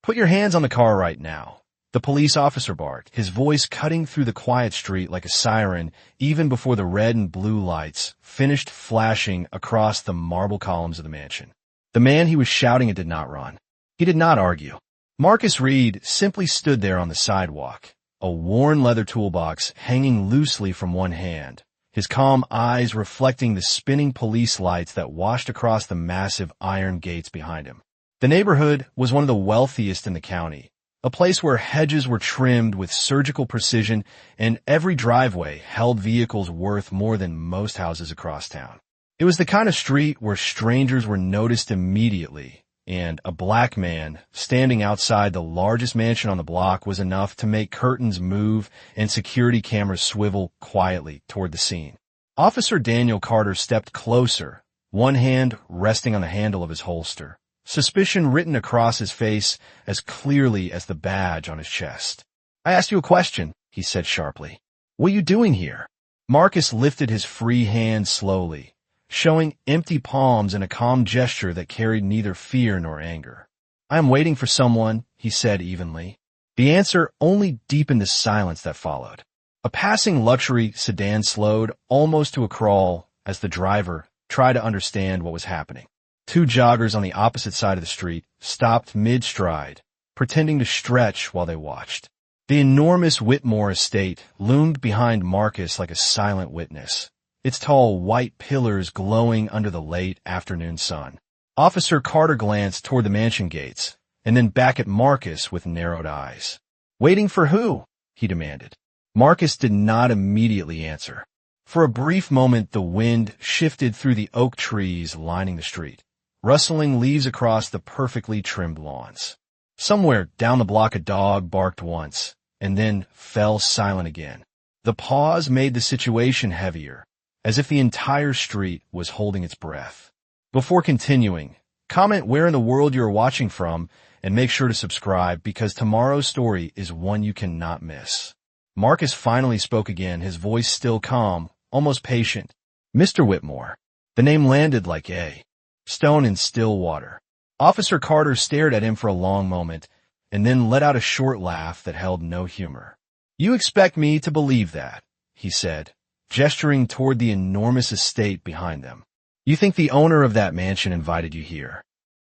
Put your hands on the car right now. The police officer barked, his voice cutting through the quiet street like a siren even before the red and blue lights finished flashing across the marble columns of the mansion. The man he was shouting at did not run. He did not argue. Marcus Reed simply stood there on the sidewalk, a worn leather toolbox hanging loosely from one hand, his calm eyes reflecting the spinning police lights that washed across the massive iron gates behind him. The neighborhood was one of the wealthiest in the county, a place where hedges were trimmed with surgical precision and every driveway held vehicles worth more than most houses across town. It was the kind of street where strangers were noticed immediately, and a black man standing outside the largest mansion on the block was enough to make curtains move and security cameras swivel quietly toward the scene. Officer Daniel Carter stepped closer, one hand resting on the handle of his holster, suspicion written across his face as clearly as the badge on his chest. "I asked you a question," he said sharply. "What are you doing here?" Marcus lifted his free hand slowly, showing empty palms in a calm gesture that carried neither fear nor anger. "I am waiting for someone," he said evenly. The answer only deepened the silence that followed. A passing luxury sedan slowed almost to a crawl as the driver tried to understand what was happening. Two joggers on the opposite side of the street stopped mid-stride, pretending to stretch while they watched. The enormous Whitmore estate loomed behind Marcus like a silent witness, its tall white pillars glowing under the late afternoon sun. Officer Carter glanced toward the mansion gates, and then back at Marcus with narrowed eyes. "Waiting for who?" he demanded. Marcus did not immediately answer. For a brief moment the wind shifted through the oak trees lining the street, rustling leaves across the perfectly trimmed lawns. Somewhere down the block a dog barked once, and then fell silent again. The pause made the situation heavier, as if the entire street was holding its breath. Before continuing, comment where in the world you are watching from, and make sure to subscribe because tomorrow's story is one you cannot miss. Marcus finally spoke again, his voice still calm, almost patient. "Mr. Whitmore." The name landed like a stone in still water. Officer Carter stared at him for a long moment, and then let out a short laugh that held no humor. "You expect me to believe that," he said, gesturing toward the enormous estate behind them. "You think the owner of that mansion invited you here?"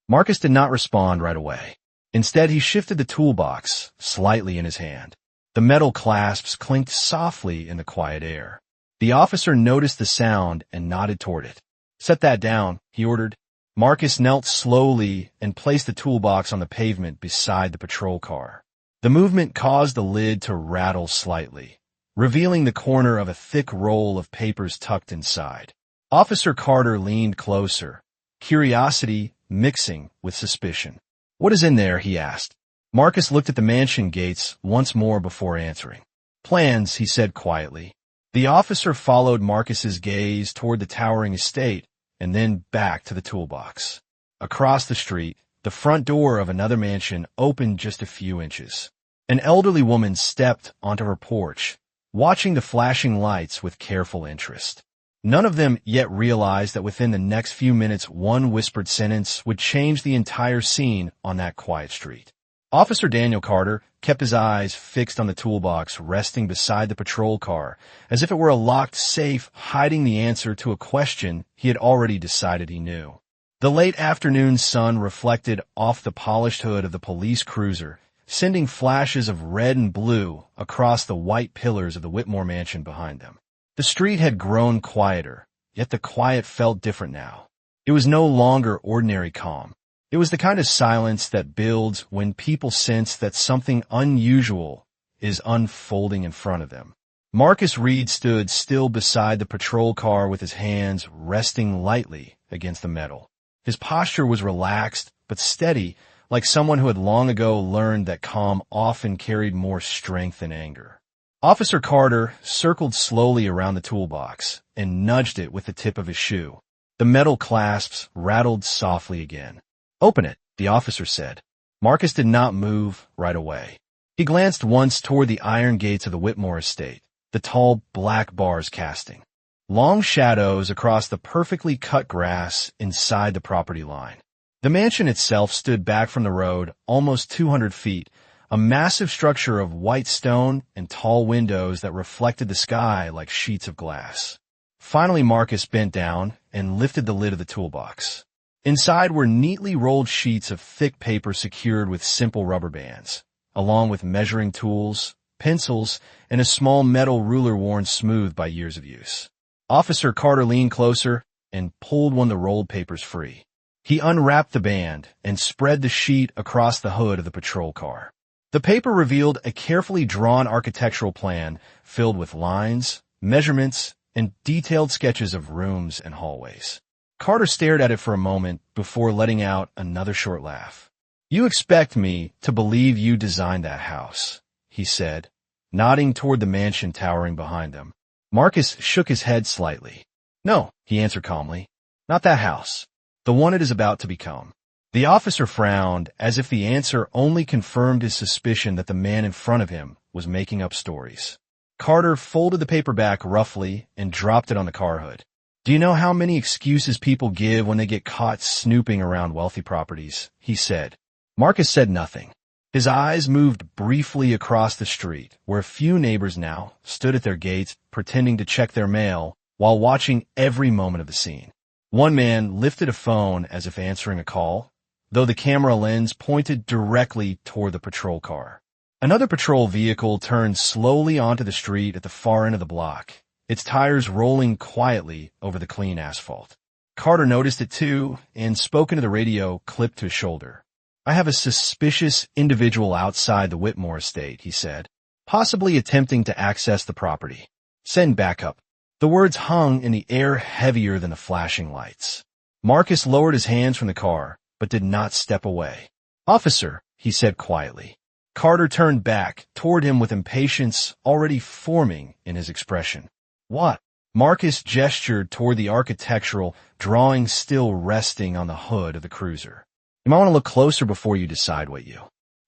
Marcus did not respond right away. Instead, he shifted the toolbox slightly in his hand. The metal clasps clinked softly in the quiet air. The officer noticed the sound and nodded toward it. "Set that down," he ordered. Marcus knelt slowly and placed the toolbox on the pavement beside the patrol car. The movement caused the lid to rattle slightly, revealing the corner of a thick roll of papers tucked inside. Officer Carter leaned closer, curiosity mixing with suspicion. "What is in there?" he asked. Marcus looked at the mansion gates once more before answering. "Plans," he said quietly. The officer followed Marcus's gaze toward the towering estate and then back to the toolbox. Across the street, the front door of another mansion opened just a few inches. An elderly woman stepped onto her porch, watching the flashing lights with careful interest. None of them yet realized that within the next few minutes one whispered sentence would change the entire scene on that quiet street. Officer Daniel Carter kept his eyes fixed on the toolbox resting beside the patrol car, as if it were a locked safe hiding the answer to a question he had already decided he knew. The late afternoon sun reflected off the polished hood of the police cruiser, sending flashes of red and blue across the white pillars of the Whitmore mansion behind them. The street had grown quieter, yet the quiet felt different now. It was no longer ordinary calm. It was the kind of silence that builds when people sense that something unusual is unfolding in front of them. Marcus Reed stood still beside the patrol car with his hands resting lightly against the metal. His posture was relaxed but steady, like someone who had long ago learned that calm often carried more strength than anger. Officer Carter circled slowly around the toolbox and nudged it with the tip of his shoe. The metal clasps rattled softly again. "Open it," the officer said. Marcus did not move right away. He glanced once toward the iron gates of the Whitmore estate, the tall black bars casting long shadows across the perfectly cut grass inside the property line. The mansion itself stood back from the road almost 200 feet, a massive structure of white stone and tall windows that reflected the sky like sheets of glass. Finally, Marcus bent down and lifted the lid of the toolbox. Inside were neatly rolled sheets of thick paper secured with simple rubber bands, along with measuring tools, pencils, and a small metal ruler worn smooth by years of use. Officer Carter leaned closer and pulled one of the rolled papers free. He unwrapped the band and spread the sheet across the hood of the patrol car. The paper revealed a carefully drawn architectural plan filled with lines, measurements, and detailed sketches of rooms and hallways. Carter stared at it for a moment before letting out another short laugh. "You expect me to believe you designed that house," he said, nodding toward the mansion towering behind them. Marcus shook his head slightly. "No," he answered calmly. "Not that house. The one it is about to become." The officer frowned, as if the answer only confirmed his suspicion that the man in front of him was making up stories. Carter folded the paper back roughly and dropped it on the car hood. "Do you know how many excuses people give when they get caught snooping around wealthy properties?" he said. Marcus said nothing. His eyes moved briefly across the street, where a few neighbors now stood at their gates pretending to check their mail while watching every moment of the scene. One man lifted a phone as if answering a call, though the camera lens pointed directly toward the patrol car. Another patrol vehicle turned slowly onto the street at the far end of the block, its tires rolling quietly over the clean asphalt. Carter noticed it too and spoke into the radio clipped to his shoulder. "I have a suspicious individual outside the Whitmore estate," he said, "possibly attempting to access the property. Send backup." The words hung in the air heavier than the flashing lights. Marcus lowered his hands from the car, but did not step away. "Officer," he said quietly. Carter turned back toward him with impatience already forming in his expression. "What?" Marcus gestured toward the architectural drawing still resting on the hood of the cruiser. "You might want to look closer before you decide what you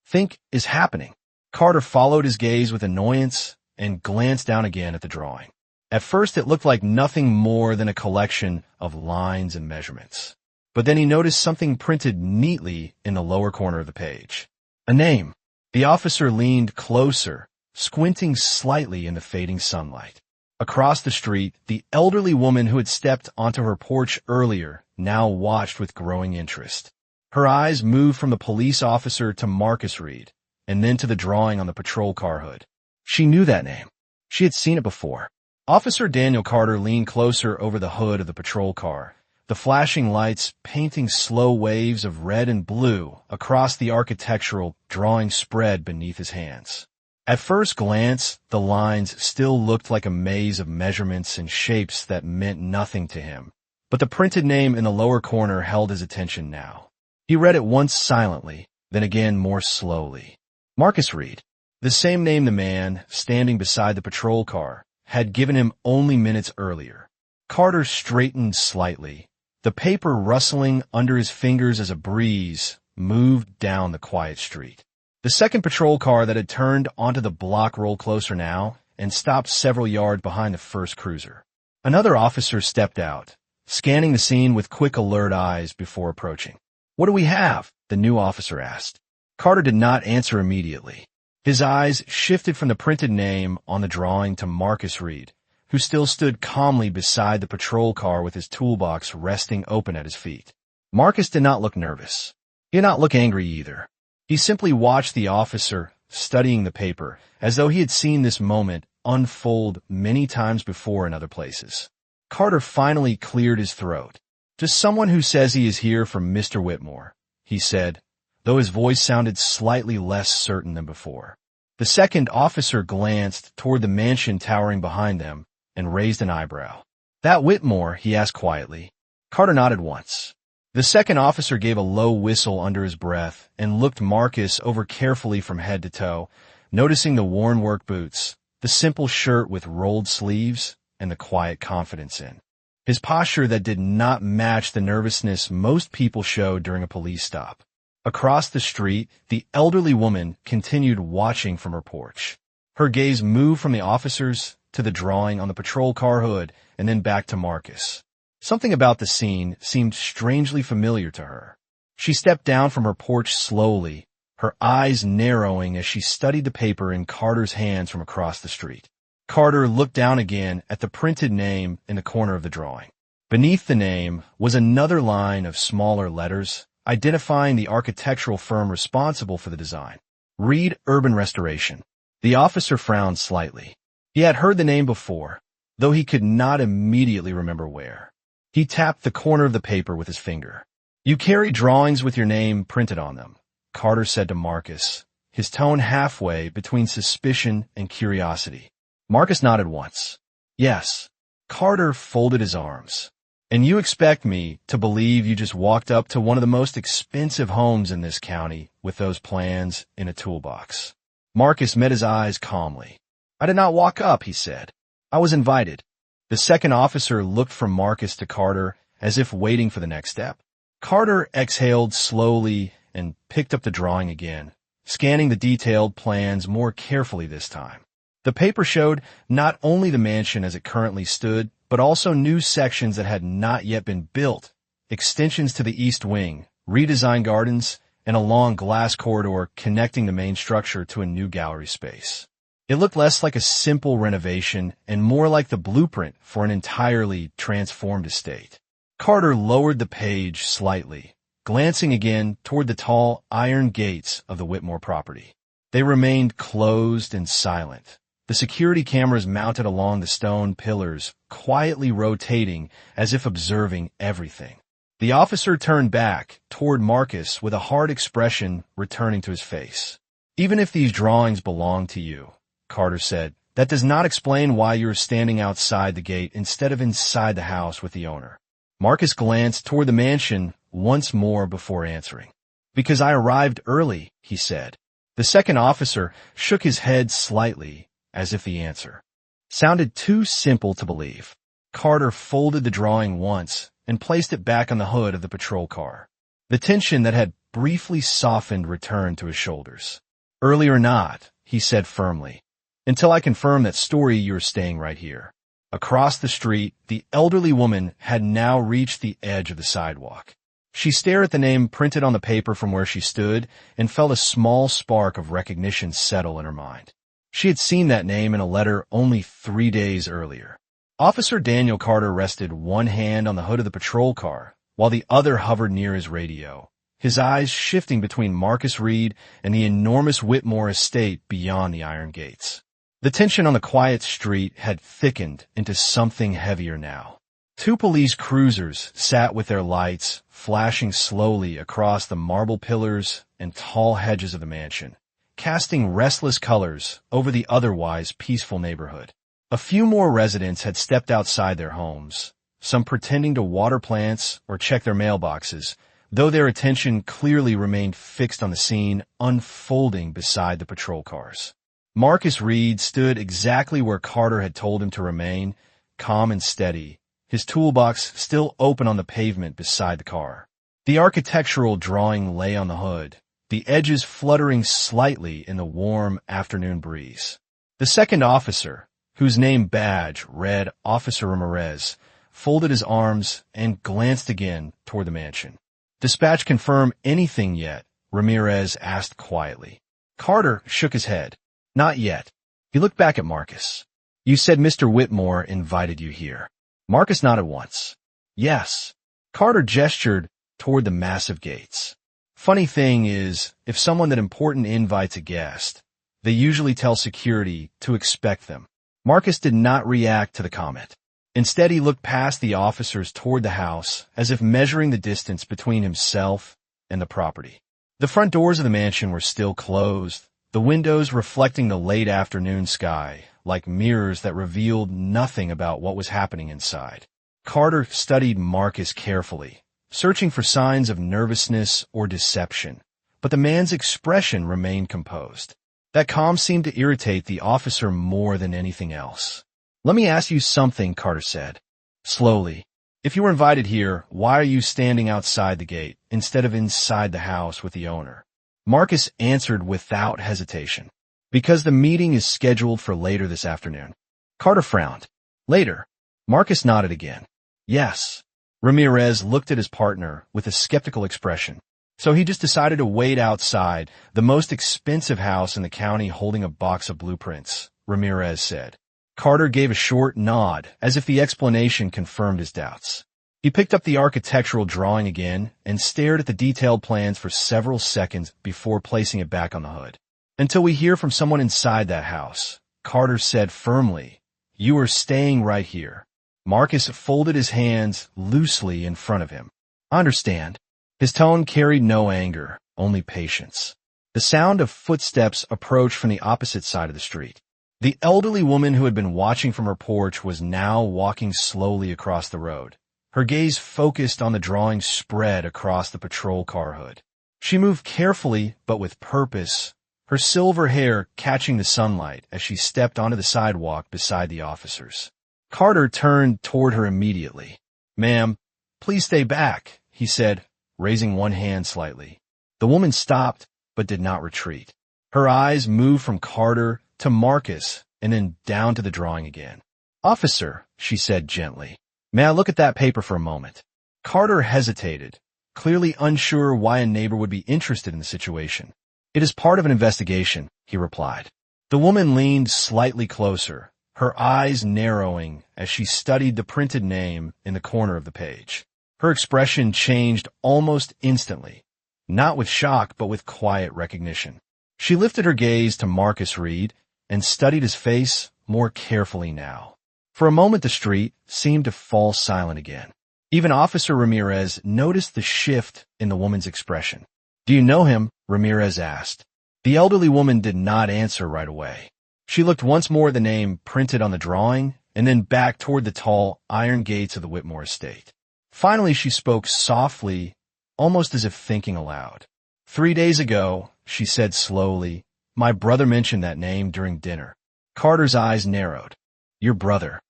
think is happening." Carter followed his gaze with annoyance and glanced down again at the drawing. At first it looked like nothing more than a collection of lines and measurements. But then he noticed something printed neatly in the lower corner of the page. A name. The officer leaned closer, squinting slightly in the fading sunlight. Across the street, the elderly woman who had stepped onto her porch earlier now watched with growing interest. Her eyes moved from the police officer to Marcus Reed, and then to the drawing on the patrol car hood. She knew that name. She had seen it before. Officer Daniel Carter leaned closer over the hood of the patrol car, the flashing lights painting slow waves of red and blue across the architectural drawing spread beneath his hands. At first glance, the lines still looked like a maze of measurements and shapes that meant nothing to him. But the printed name in the lower corner held his attention now. He read it once silently, then again more slowly. Marcus Reed, the same name the man, standing beside the patrol car, had given him only minutes earlier. Carter straightened slightly, the paper rustling under his fingers as a breeze moved down the quiet street. The second patrol car that had turned onto the block rolled closer now and stopped several yards behind the first cruiser. Another officer stepped out, scanning the scene with quick alert eyes before approaching. "What do we have?" the new officer asked. Carter did not answer immediately. His eyes shifted from the printed name on the drawing to Marcus Reed, who still stood calmly beside the patrol car with his toolbox resting open at his feet. Marcus did not look nervous. He did not look angry either. He simply watched the officer studying the paper, as though he had seen this moment unfold many times before in other places. Carter finally cleared his throat. "To someone who says he is here for Mr. Whitmore," he said, though his voice sounded slightly less certain than before. The second officer glanced toward the mansion towering behind them and raised an eyebrow. "That Whitmore?" he asked quietly. Carter nodded once. The second officer gave a low whistle under his breath and looked Marcus over carefully from head to toe, noticing the worn work boots, the simple shirt with rolled sleeves, and the quiet confidence in his posture that did not match the nervousness most people showed during a police stop. Across the street, the elderly woman continued watching from her porch. Her gaze moved from the officers to the drawing on the patrol car hood and then back to Marcus. Something about the scene seemed strangely familiar to her. She stepped down from her porch slowly, her eyes narrowing as she studied the paper in Carter's hands from across the street. Carter looked down again at the printed name in the corner of the drawing. Beneath the name was another line of smaller letters, identifying the architectural firm responsible for the design. Reed Urban Restoration. The officer frowned slightly. He had heard the name before, though he could not immediately remember where. He tapped the corner of the paper with his finger. "You carry drawings with your name printed on them," Carter said to Marcus, his tone halfway between suspicion and curiosity. Marcus nodded once. "Yes." Carter folded his arms. "And you expect me to believe you just walked up to one of the most expensive homes in this county with those plans in a toolbox?" Marcus met his eyes calmly. "I did not walk up," he said. "I was invited." The second officer looked from Marcus to Carter as if waiting for the next step. Carter exhaled slowly and picked up the drawing again, scanning the detailed plans more carefully this time. The paper showed not only the mansion as it currently stood, but also new sections that had not yet been built, extensions to the east wing, redesigned gardens, and a long glass corridor connecting the main structure to a new gallery space. It looked less like a simple renovation and more like the blueprint for an entirely transformed estate. Carter lowered the page slightly, glancing again toward the tall iron gates of the Whitmore property. They remained closed and silent, the security cameras mounted along the stone pillars quietly rotating as if observing everything. The officer turned back toward Marcus with a hard expression returning to his face. "Even if these drawings belong to you," Carter said, "that does not explain why you're standing outside the gate instead of inside the house with the owner." Marcus glanced toward the mansion once more before answering. "Because I arrived early," he said. The second officer shook his head slightly, as if the answer sounded too simple to believe. Carter folded the drawing once and placed it back on the hood of the patrol car. The tension that had briefly softened returned to his shoulders. "Early or not," he said firmly, "until I confirm that story, you're staying right here." Across the street, the elderly woman had now reached the edge of the sidewalk. She stared at the name printed on the paper from where she stood and felt a small spark of recognition settle in her mind. She had seen that name in a letter only 3 days earlier. Officer Daniel Carter rested one hand on the hood of the patrol car, while the other hovered near his radio, his eyes shifting between Marcus Reed and the enormous Whitmore estate beyond the iron gates. The tension on the quiet street had thickened into something heavier now. 2 police cruisers sat with their lights flashing slowly across the marble pillars and tall hedges of the mansion, casting restless colors over the otherwise peaceful neighborhood. A few more residents had stepped outside their homes, some pretending to water plants or check their mailboxes, though their attention clearly remained fixed on the scene unfolding beside the patrol cars. Marcus Reed stood exactly where Carter had told him to remain, calm and steady, his toolbox still open on the pavement beside the car. The architectural drawing lay on the hood, the edges fluttering slightly in the warm afternoon breeze. The second officer, whose name badge read Officer Ramirez, folded his arms and glanced again toward the mansion. "Dispatch confirm anything yet?" Ramirez asked quietly. Carter shook his head. "Not yet." He looked back at Marcus. "You said Mr. Whitmore invited you here." Marcus nodded once. "Yes." Carter gestured toward the massive gates. "Funny thing is, if someone that important invites a guest, they usually tell security to expect them." Marcus did not react to the comment. Instead, he looked past the officers toward the house, as if measuring the distance between himself and the property. The front doors of the mansion were still closed, the windows reflecting the late afternoon sky, like mirrors that revealed nothing about what was happening inside. Carter studied Marcus carefully, searching for signs of nervousness or deception, but the man's expression remained composed. That calm seemed to irritate the officer more than anything else. "Let me ask you something," Carter said, slowly. "If you were invited here, why are you standing outside the gate instead of inside the house with the owner?" Marcus answered without hesitation. "Because the meeting is scheduled for later this afternoon." Carter frowned. "Later?" Marcus nodded again. "Yes." Ramirez looked at his partner with a skeptical expression. So he just decided to wait outside, the most expensive house in the county, holding a box of blueprints, Ramirez said. Carter gave a short nod, as if the explanation confirmed his doubts. He picked up the architectural drawing again and stared at the detailed plans for several seconds before placing it back on the hood. Until we hear from someone inside that house, Carter said firmly, "You are staying right here." Marcus folded his hands loosely in front of him. "I understand." His tone carried no anger, only patience. The sound of footsteps approached from the opposite side of the street. The elderly woman who had been watching from her porch was now walking slowly across the road. Her gaze focused on the drawing spread across the patrol car hood. She moved carefully but with purpose, her silver hair catching the sunlight as she stepped onto the sidewalk beside the officers. Carter turned toward her immediately. "Ma'am, please stay back," he said, raising one hand slightly. The woman stopped but did not retreat. Her eyes moved from Carter to Marcus and then down to the drawing again. "Officer," she said gently, "may I look at that paper for a moment?" Carter hesitated, clearly unsure why a neighbor would be interested in the situation. "It is part of an investigation," he replied. The woman leaned slightly closer, her eyes narrowing as she studied the printed name in the corner of the page. Her expression changed almost instantly, not with shock but with quiet recognition. She lifted her gaze to Marcus Reed and studied his face more carefully now. For a moment the street seemed to fall silent again. Even Officer Ramirez noticed the shift in the woman's expression. "Do you know him?" Ramirez asked. The elderly woman did not answer right away. She looked once more at the name printed on the drawing and then back toward the tall iron gates of the Whitmore estate. Finally she spoke softly, almost as if thinking aloud. "3 days ago," she said slowly, "my brother mentioned that name during dinner." Carter's eyes narrowed. "Your brother?"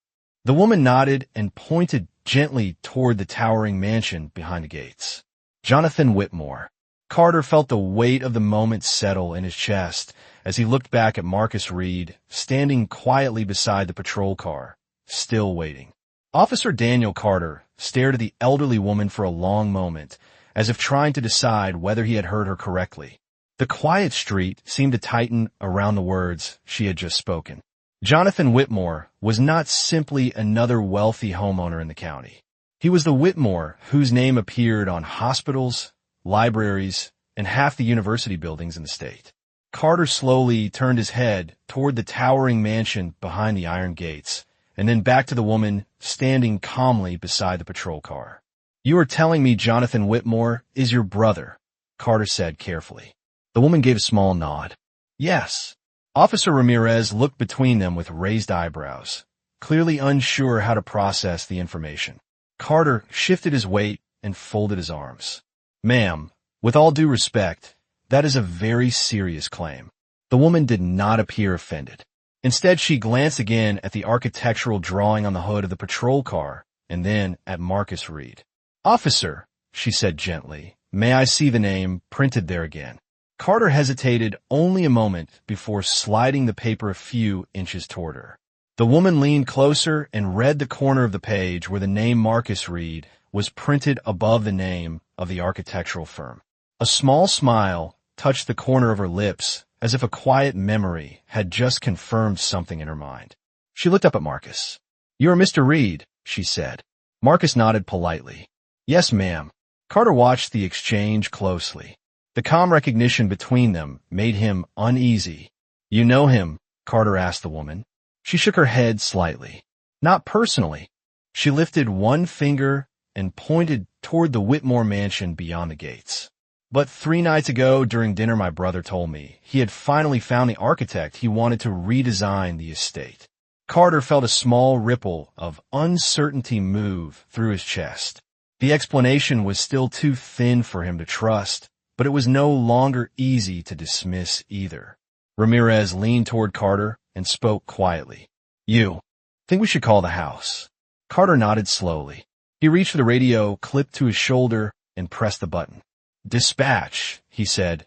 The woman nodded and pointed gently toward the towering mansion behind the gates. "Jonathan Whitmore." Carter felt the weight of the moment settle in his chest as he looked back at Marcus Reed, standing quietly beside the patrol car, still waiting. Officer Daniel Carter stared at the elderly woman for a long moment, as if trying to decide whether he had heard her correctly. The quiet street seemed to tighten around the words she had just spoken. Jonathan Whitmore was not simply another wealthy homeowner in the county. He was the Whitmore whose name appeared on hospitals, libraries, and half the university buildings in the state. Carter slowly turned his head toward the towering mansion behind the iron gates, and then back to the woman standing calmly beside the patrol car. "You are telling me Jonathan Whitmore is your brother," Carter said carefully. The woman gave a small nod. "Yes." Officer Ramirez looked between them with raised eyebrows, clearly unsure how to process the information. Carter shifted his weight and folded his arms. "Ma'am, with all due respect, that is a very serious claim." The woman did not appear offended. Instead, she glanced again at the architectural drawing on the hood of the patrol car and then at Marcus Reed. "Officer," she said gently, "may I see the name printed there again?" Carter hesitated only a moment before sliding the paper a few inches toward her. The woman leaned closer and read the corner of the page where the name Marcus Reed was printed above the name of the architectural firm. A small smile touched the corner of her lips as if a quiet memory had just confirmed something in her mind. She looked up at Marcus. "You are Mr. Reed," she said. Marcus nodded politely. "Yes, ma'am." Carter watched the exchange closely. The calm recognition between them made him uneasy. "You know him?" Carter asked the woman. She shook her head slightly. "Not personally." She lifted one finger and pointed toward the Whitmore mansion beyond the gates. "But 3 nights ago during dinner my brother told me he had finally found the architect he wanted to redesign the estate." Carter felt a small ripple of uncertainty move through his chest. The explanation was still too thin for him to trust, but it was no longer easy to dismiss either. Ramirez leaned toward Carter and spoke quietly. "You think we should call the house?" Carter nodded slowly. He reached for the radio clipped to his shoulder and pressed the button. "Dispatch," he said.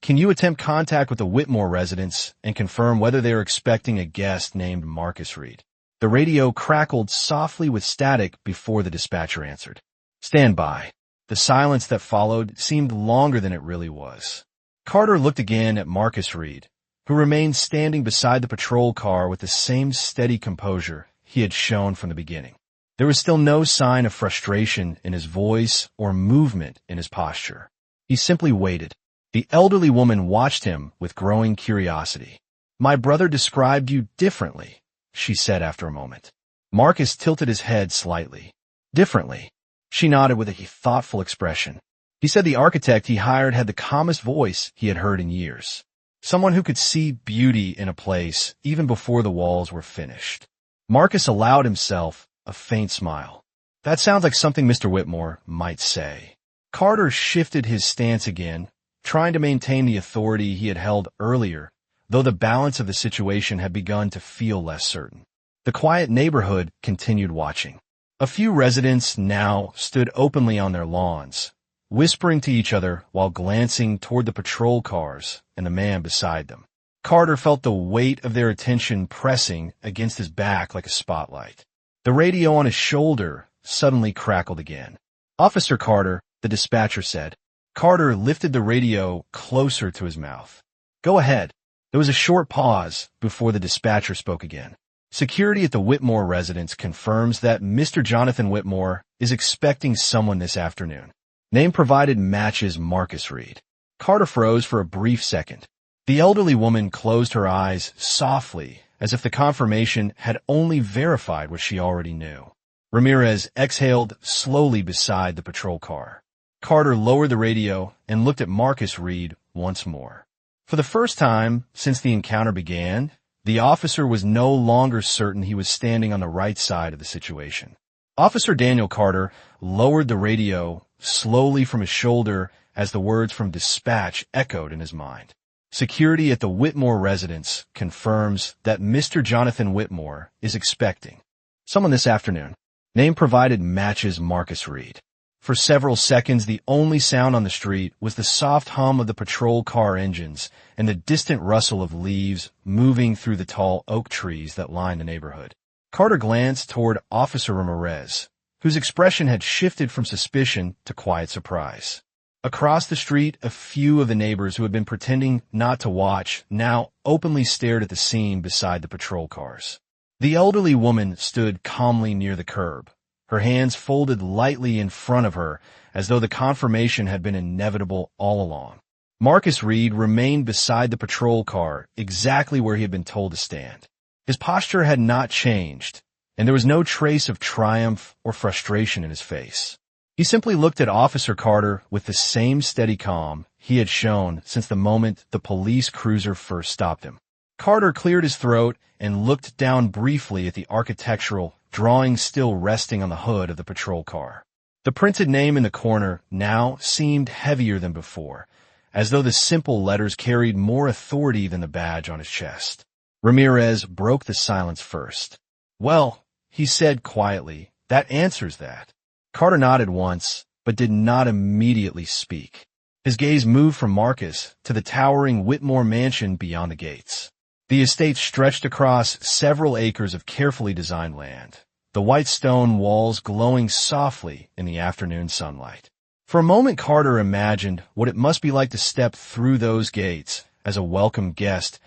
"Can you attempt contact with the Whitmore residents and confirm whether they are expecting a guest named Marcus Reed?" The radio crackled softly with static before the dispatcher answered. "Stand by." The silence that followed seemed longer than it really was. Carter looked again at Marcus Reed, who remained standing beside the patrol car with the same steady composure he had shown from the beginning. There was still no sign of frustration in his voice or movement in his posture. He simply waited. The elderly woman watched him with growing curiosity. "My brother described you differently," she said after a moment. Marcus tilted his head slightly. "Differently?" She nodded with a thoughtful expression. "He said the architect he hired had the calmest voice he had heard in years. Someone who could see beauty in a place even before the walls were finished." Marcus allowed himself a faint smile. "That sounds like something Mr. Whitmore might say." Carter shifted his stance again, trying to maintain the authority he had held earlier, though the balance of the situation had begun to feel less certain. The quiet neighborhood continued watching. A few residents now stood openly on their lawns, whispering to each other while glancing toward the patrol cars and the man beside them. Carter felt the weight of their attention pressing against his back like a spotlight. The radio on his shoulder suddenly crackled again. "Officer Carter," the dispatcher said. Carter lifted the radio closer to his mouth. "Go ahead." There was a short pause before the dispatcher spoke again. "Security at the Whitmore residence confirms that Mr. Jonathan Whitmore is expecting someone this afternoon. Name provided matches Marcus Reed." Carter froze for a brief second. The elderly woman closed her eyes softly, as if the confirmation had only verified what she already knew. Ramirez exhaled slowly beside the patrol car. Carter lowered the radio and looked at Marcus Reed once more. For the first time since the encounter began, the officer was no longer certain he was standing on the right side of the situation. Officer Daniel Carter lowered the radio slowly from his shoulder as the words from dispatch echoed in his mind. "Security at the Whitmore residence confirms that Mr. Jonathan Whitmore is expecting someone this afternoon. Name provided matches Marcus Reed." For several seconds, the only sound on the street was the soft hum of the patrol car engines and the distant rustle of leaves moving through the tall oak trees that lined the neighborhood. Carter glanced toward Officer Ramirez, whose expression had shifted from suspicion to quiet surprise. Across the street, a few of the neighbors who had been pretending not to watch now openly stared at the scene beside the patrol cars. The elderly woman stood calmly near the curb, her hands folded lightly in front of her as though the confirmation had been inevitable all along. Marcus Reed remained beside the patrol car, exactly where he had been told to stand. His posture had not changed, and there was no trace of triumph or frustration in his face. He simply looked at Officer Carter with the same steady calm he had shown since the moment the police cruiser first stopped him. Carter cleared his throat and looked down briefly at the architectural drawing still resting on the hood of the patrol car. The printed name in the corner now seemed heavier than before, as though the simple letters carried more authority than the badge on his chest. Ramirez broke the silence first. "Well," he said quietly, "that answers that." Carter nodded once, but did not immediately speak. His gaze moved from Marcus to the towering Whitmore mansion beyond the gates. The estate stretched across several acres of carefully designed land, the white stone walls glowing softly in the afternoon sunlight. For a moment, Carter imagined what it must be like to step through those gates as a welcome guest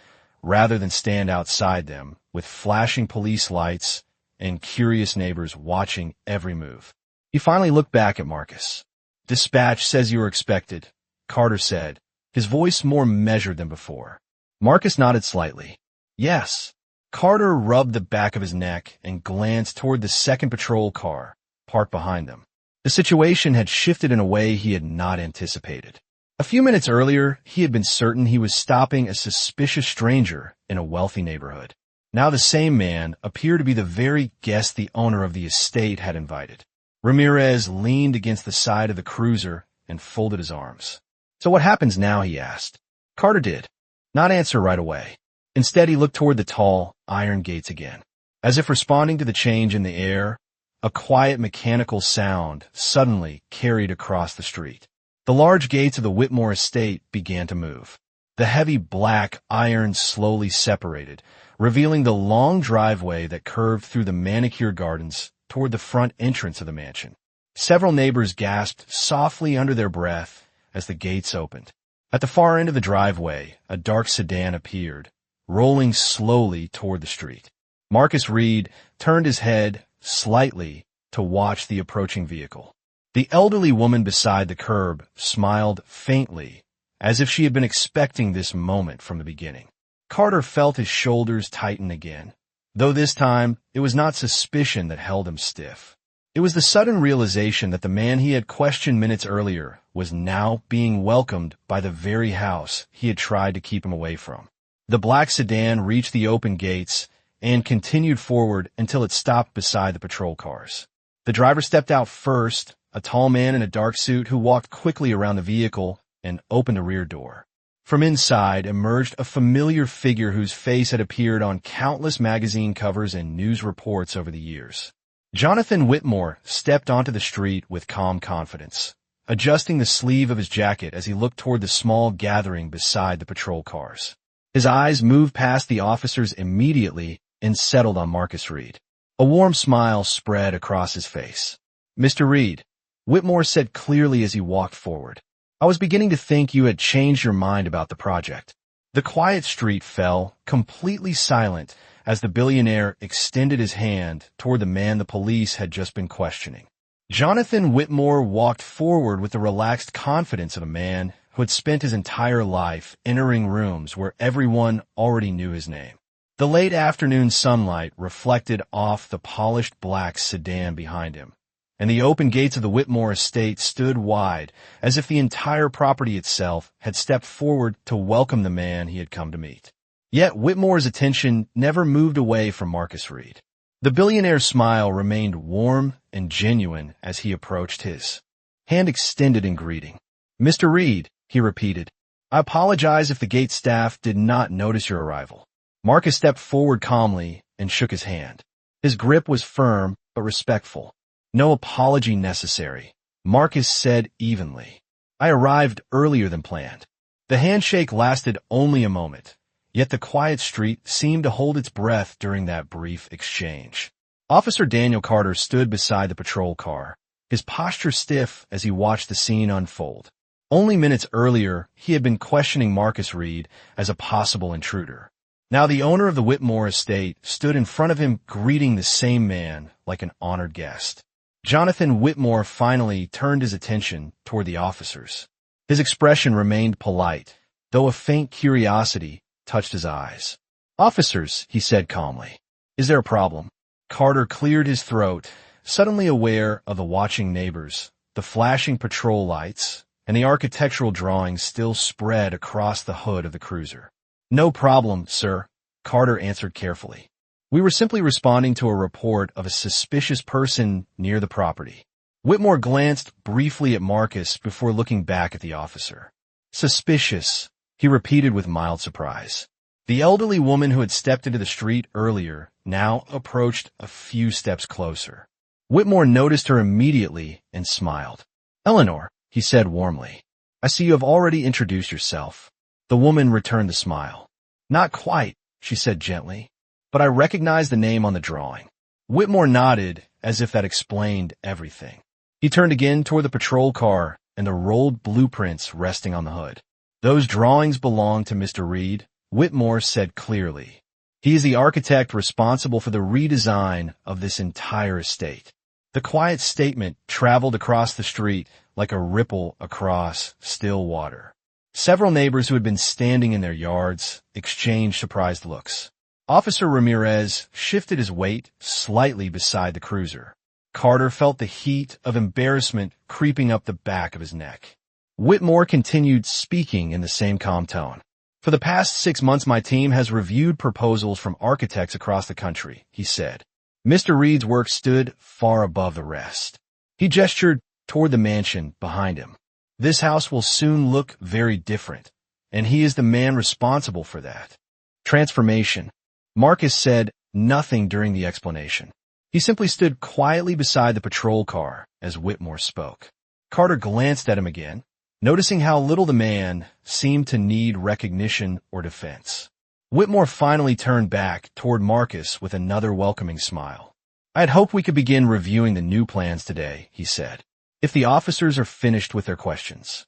rather than stand outside them with flashing police lights and curious neighbors watching every move. He finally looked back at Marcus. "Dispatch says you are expected," Carter said, his voice more measured than before. Marcus nodded slightly. "Yes." Carter rubbed the back of his neck and glanced toward the second patrol car, parked behind them. The situation had shifted in a way he had not anticipated. A few minutes earlier, he had been certain he was stopping a suspicious stranger in a wealthy neighborhood. Now the same man appeared to be the very guest the owner of the estate had invited. Ramirez leaned against the side of the cruiser and folded his arms. "So what happens now?" he asked. Carter did not answer right away. Instead, he looked toward the tall, iron gates again. As if responding to the change in the air, a quiet mechanical sound suddenly carried across the street. The large gates of the Whitmore estate began to move. The heavy black iron slowly separated, revealing the long driveway that curved through the manicured gardens toward the front entrance of the mansion. Several neighbors gasped softly under their breath as the gates opened. At the far end of the driveway, a dark sedan appeared, rolling slowly toward the street. Marcus Reed turned his head slightly to watch the approaching vehicle. The elderly woman beside the curb smiled faintly, as if she had been expecting this moment from the beginning. Carter felt his shoulders tighten again, though this time it was not suspicion that held him stiff. It was the sudden realization that the man he had questioned minutes earlier was now being welcomed by the very house he had tried to keep him away from. The black sedan reached the open gates and continued forward until it stopped beside the patrol cars. The driver stepped out first, a tall man in a dark suit who walked quickly around the vehicle and opened a rear door. From inside emerged a familiar figure whose face had appeared on countless magazine covers and news reports over the years. Jonathan Whitmore stepped onto the street with calm confidence, adjusting the sleeve of his jacket as he looked toward the small gathering beside the patrol cars. His eyes moved past the officers immediately and settled on Marcus Reed. A warm smile spread across his face. "Mr. Reed," Whitmore said clearly as he walked forward, "I was beginning to think you had changed your mind about the project." The quiet street fell completely silent as the billionaire extended his hand toward the man the police had just been questioning. Jonathan Whitmore walked forward with the relaxed confidence of a man who had spent his entire life entering rooms where everyone already knew his name. The late afternoon sunlight reflected off the polished black sedan behind him, and the open gates of the Whitmore estate stood wide as if the entire property itself had stepped forward to welcome the man he had come to meet. Yet Whitmore's attention never moved away from Marcus Reed. The billionaire's smile remained warm and genuine as he approached his hand extended in greeting. "Mr. Reed," he repeated, "I apologize if the gate staff did not notice your arrival." Marcus stepped forward calmly and shook his hand. His grip was firm but respectful. "No apology necessary," Marcus said evenly. "I arrived earlier than planned." The handshake lasted only a moment, yet the quiet street seemed to hold its breath during that brief exchange. Officer Daniel Carter stood beside the patrol car, his posture stiff as he watched the scene unfold. Only minutes earlier, he had been questioning Marcus Reed as a possible intruder. Now the owner of the Whitmore estate stood in front of him greeting the same man like an honored guest. Jonathan Whitmore finally turned his attention toward the officers. His expression remained polite, though a faint curiosity touched his eyes. "Officers," he said calmly, "is there a problem?" Carter cleared his throat, suddenly aware of the watching neighbors, the flashing patrol lights, and the architectural drawings still spread across the hood of the cruiser. "No problem, sir," Carter answered carefully. "We were simply responding to a report of a suspicious person near the property." Whitmore glanced briefly at Marcus before looking back at the officer. "Suspicious," he repeated with mild surprise. The elderly woman who had stepped into the street earlier now approached a few steps closer. Whitmore noticed her immediately and smiled. "Eleanor," he said warmly, "I see you have already introduced yourself." The woman returned the smile. "Not quite," she said gently, "but I recognize the name on the drawing." Whitmore nodded as if that explained everything. He turned again toward the patrol car and the rolled blueprints resting on the hood. "Those drawings belong to Mr. Reed," Whitmore said clearly. "He is the architect responsible for the redesign of this entire estate." The quiet statement traveled across the street like a ripple across still water. Several neighbors who had been standing in their yards exchanged surprised looks. Officer Ramirez shifted his weight slightly beside the cruiser. Carter felt the heat of embarrassment creeping up the back of his neck. Whitmore continued speaking in the same calm tone. "For the past 6 months, my team has reviewed proposals from architects across the country," he said. Mr. Reed's work stood far above the rest. He gestured toward the mansion behind him. "This house will soon look very different, and he is the man responsible for that." Transformation. Marcus said nothing during the explanation. He simply stood quietly beside the patrol car as Whitmore spoke. Carter glanced at him again, noticing how little the man seemed to need recognition or defense. Whitmore finally turned back toward Marcus with another welcoming smile. "I had hoped we could begin reviewing the new plans today," he said, "if the officers are finished with their questions."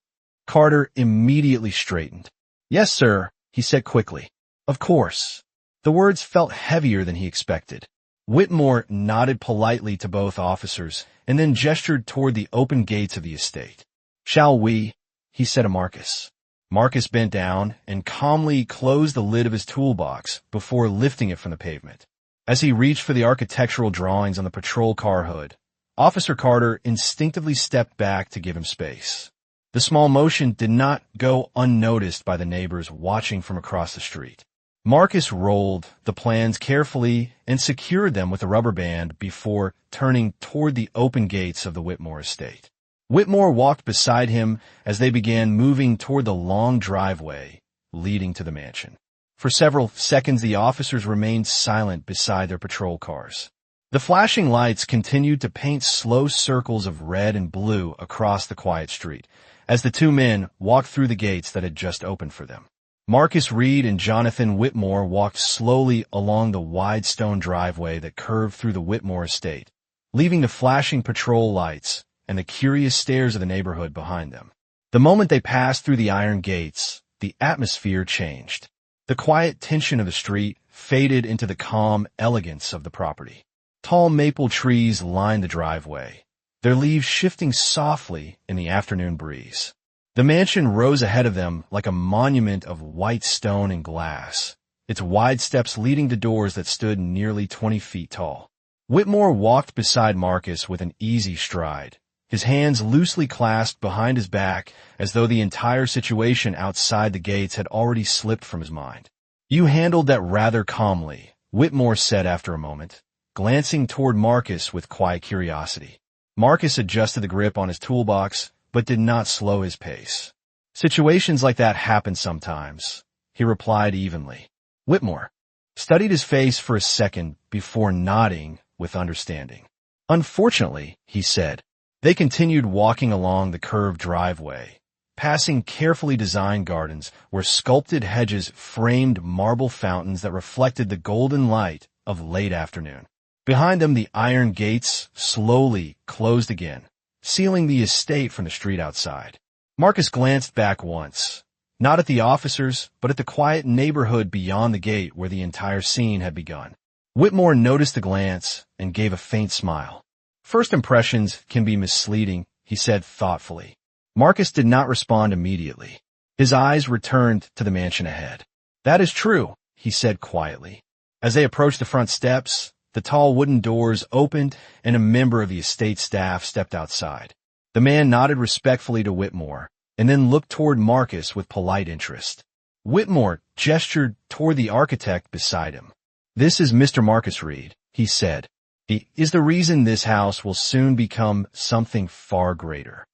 Carter immediately straightened. "Yes, sir," he said quickly. "Of course." The words felt heavier than he expected. Whitmore nodded politely to both officers and then gestured toward the open gates of the estate. "Shall we?" he said to Marcus. Marcus bent down and calmly closed the lid of his toolbox before lifting it from the pavement. As he reached for the architectural drawings on the patrol car hood, Officer Carter instinctively stepped back to give him space. The small motion did not go unnoticed by the neighbors watching from across the street. Marcus rolled the plans carefully and secured them with a rubber band before turning toward the open gates of the Whitmore estate. Whitmore walked beside him as they began moving toward the long driveway leading to the mansion. For several seconds, the officers remained silent beside their patrol cars. The flashing lights continued to paint slow circles of red and blue across the quiet street as the two men walked through the gates that had just opened for them. Marcus Reed and Jonathan Whitmore walked slowly along the wide stone driveway that curved through the Whitmore estate, leaving the flashing patrol lights and the curious stares of the neighborhood behind them. The moment they passed through the iron gates, the atmosphere changed. The quiet tension of the street faded into the calm elegance of the property. Tall maple trees lined the driveway, their leaves shifting softly in the afternoon breeze. The mansion rose ahead of them like a monument of white stone and glass, its wide steps leading to doors that stood nearly 20 feet tall. Whitmore walked beside Marcus with an easy stride, his hands loosely clasped behind his back as though the entire situation outside the gates had already slipped from his mind. "You handled that rather calmly," Whitmore said after a moment, glancing toward Marcus with quiet curiosity. Marcus adjusted the grip on his toolbox, but did not slow his pace. "Situations like that happen sometimes," he replied evenly. Whitmore studied his face for a second before nodding with understanding. "Unfortunately," he said. They continued walking along the curved driveway, passing carefully designed gardens where sculpted hedges framed marble fountains that reflected the golden light of late afternoon. Behind them, the iron gates slowly closed again, sealing the estate from the street outside. Marcus glanced back once, not at the officers, but at the quiet neighborhood beyond the gate where the entire scene had begun. Whitmore noticed the glance and gave a faint smile. "First impressions can be misleading," he said thoughtfully. Marcus did not respond immediately. His eyes returned to the mansion ahead. "That is true," he said quietly. As they approached the front steps, the tall wooden doors opened and a member of the estate staff stepped outside. The man nodded respectfully to Whitmore and then looked toward Marcus with polite interest. Whitmore gestured toward the architect beside him. "This is Mr. Marcus Reed," he said. "He is the reason this house will soon become something far greater."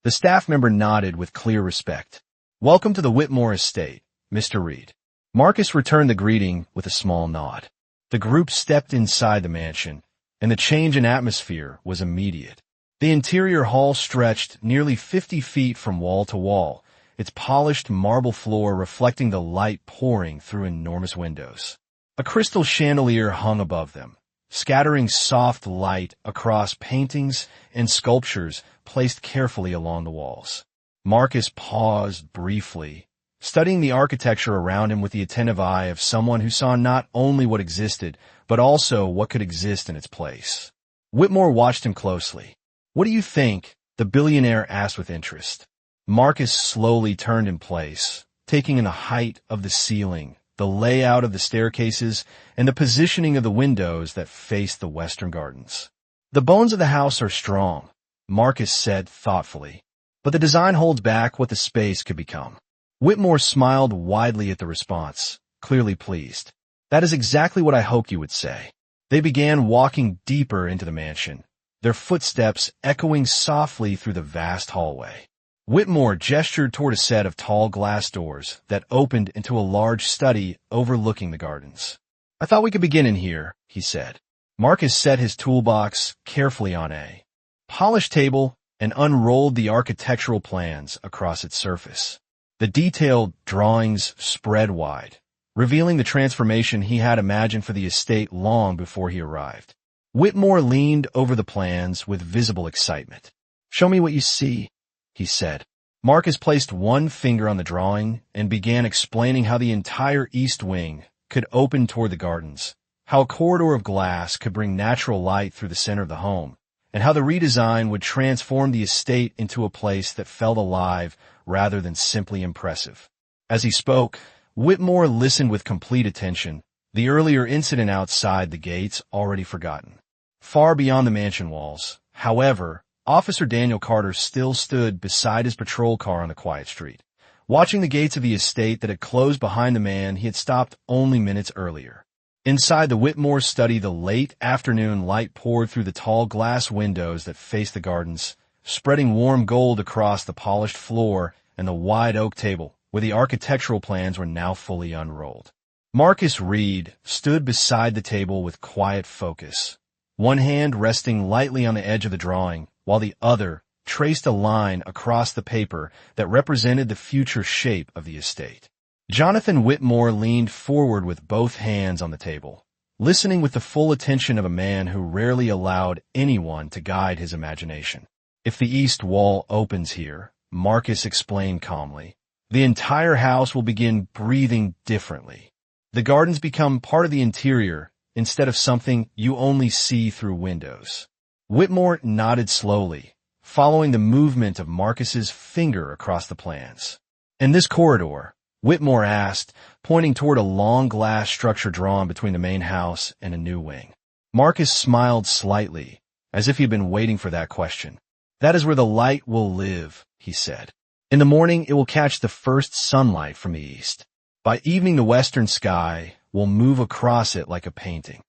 The staff member nodded with clear respect. "Welcome to the Whitmore estate, Mr. Reed." Marcus returned the greeting with a small nod. The group stepped inside the mansion, and the change in atmosphere was immediate. The interior hall stretched nearly 50 feet from wall to wall, its polished marble floor reflecting the light pouring through enormous windows. A crystal chandelier hung above them, scattering soft light across paintings and sculptures placed carefully along the walls. Marcus paused briefly, studying the architecture around him with the attentive eye of someone who saw not only what existed, but also what could exist in its place. Whitmore watched him closely. "What do you think?" the billionaire asked with interest. Marcus slowly turned in place, taking in the height of the ceiling, the layout of the staircases, and the positioning of the windows that faced the western gardens. "The bones of the house are strong," Marcus said thoughtfully, "but the design holds back what the space could become." Whitmore smiled widely at the response, clearly pleased. "That is exactly what I hoped you would say." They began walking deeper into the mansion, their footsteps echoing softly through the vast hallway. Whitmore gestured toward a set of tall glass doors that opened into a large study overlooking the gardens. "I thought we could begin in here," he said. Marcus set his toolbox carefully on a polished table and unrolled the architectural plans across its surface. The detailed drawings spread wide, revealing the transformation he had imagined for the estate long before he arrived. Whitmore leaned over the plans with visible excitement. "Show me what you see," he said. Marcus placed one finger on the drawing and began explaining how the entire east wing could open toward the gardens, how a corridor of glass could bring natural light through the center of the home, and how the redesign would transform the estate into a place that felt alive rather than simply impressive. As he spoke, Whitmore listened with complete attention, the earlier incident outside the gates already forgotten. Far beyond the mansion walls, however, Officer Daniel Carter still stood beside his patrol car on the quiet street, watching the gates of the estate that had closed behind the man he had stopped only minutes earlier. Inside the Whitmore study, the late afternoon light poured through the tall glass windows that faced the gardens, spreading warm gold across the polished floor and the wide oak table, where the architectural plans were now fully unrolled. Marcus Reed stood beside the table with quiet focus, one hand resting lightly on the edge of the drawing, while the other traced a line across the paper that represented the future shape of the estate. Jonathan Whitmore leaned forward with both hands on the table, listening with the full attention of a man who rarely allowed anyone to guide his imagination. "If the east wall opens here," Marcus explained calmly, "the entire house will begin breathing differently. The gardens become part of the interior instead of something you only see through windows." Whitmore nodded slowly, following the movement of Marcus's finger across the plans. "In this corridor," Whitmore asked, pointing toward a long glass structure drawn between the main house and a new wing. Marcus smiled slightly, as if he had been waiting for that question. "That is where the light will live," he said. "In the morning, it will catch the first sunlight from the east. By evening, the western sky will move across it like a painting."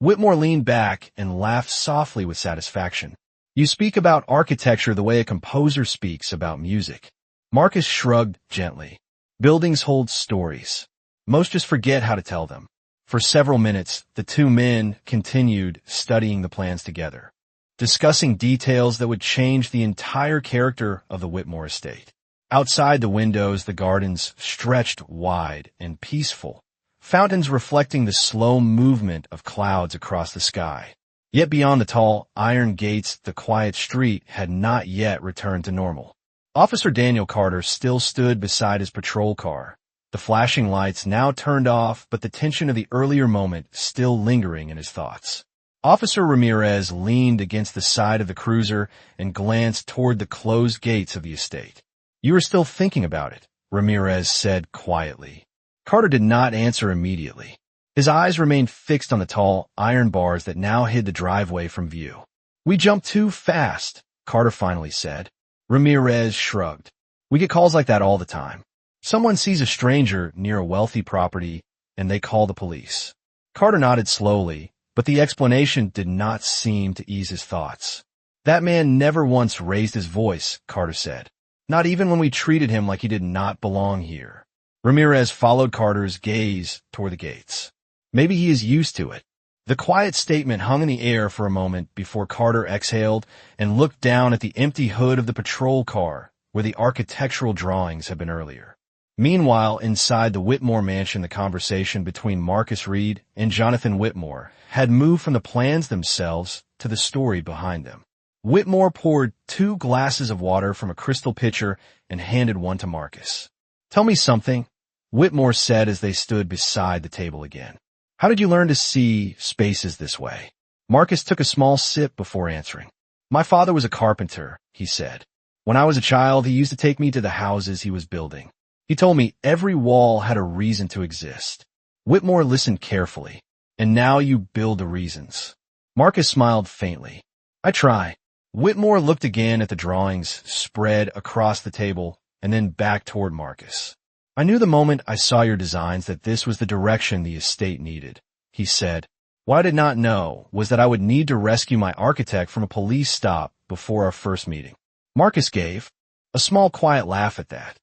Whitmore leaned back and laughed softly with satisfaction. "You speak about architecture the way a composer speaks about music." Marcus shrugged gently. "Buildings hold stories. Most just forget how to tell them." For several minutes, the two men continued studying the plans together, discussing details that would change the entire character of the Whitmore estate. Outside the windows, the gardens stretched wide and peaceful, fountains reflecting the slow movement of clouds across the sky. Yet beyond the tall iron gates, the quiet street had not yet returned to normal. Officer Daniel Carter still stood beside his patrol car, the flashing lights now turned off, but the tension of the earlier moment still lingering in his thoughts. Officer Ramirez leaned against the side of the cruiser and glanced toward the closed gates of the estate. "You are still thinking about it," Ramirez said quietly. Carter did not answer immediately. His eyes remained fixed on the tall iron bars that now hid the driveway from view. "We jumped too fast," Carter finally said. Ramirez shrugged. "We get calls like that all the time. Someone sees a stranger near a wealthy property, and they call the police." Carter nodded slowly, but the explanation did not seem to ease his thoughts. "That man never once raised his voice," Carter said. "Not even when we treated him like he did not belong here." Ramirez followed Carter's gaze toward the gates. "Maybe he is used to it." The quiet statement hung in the air for a moment before Carter exhaled and looked down at the empty hood of the patrol car where the architectural drawings had been earlier. Meanwhile, inside the Whitmore mansion, the conversation between Marcus Reed and Jonathan Whitmore had moved from the plans themselves to the story behind them. Whitmore poured 2 glasses of water from a crystal pitcher and handed one to Marcus. "Tell me something," Whitmore said as they stood beside the table again. "How did you learn to see spaces this way?" Marcus took a small sip before answering. "My father was a carpenter," he said. "When I was a child, he used to take me to the houses he was building. He told me every wall had a reason to exist." Whitmore listened carefully. "And now you build the reasons." Marcus smiled faintly. "I try." Whitmore looked again at the drawings spread across the table and then back toward Marcus. "I knew the moment I saw your designs that this was the direction the estate needed," he said. "What I did not know was that I would need to rescue my architect from a police stop before our first meeting." Marcus gave a small quiet laugh at that.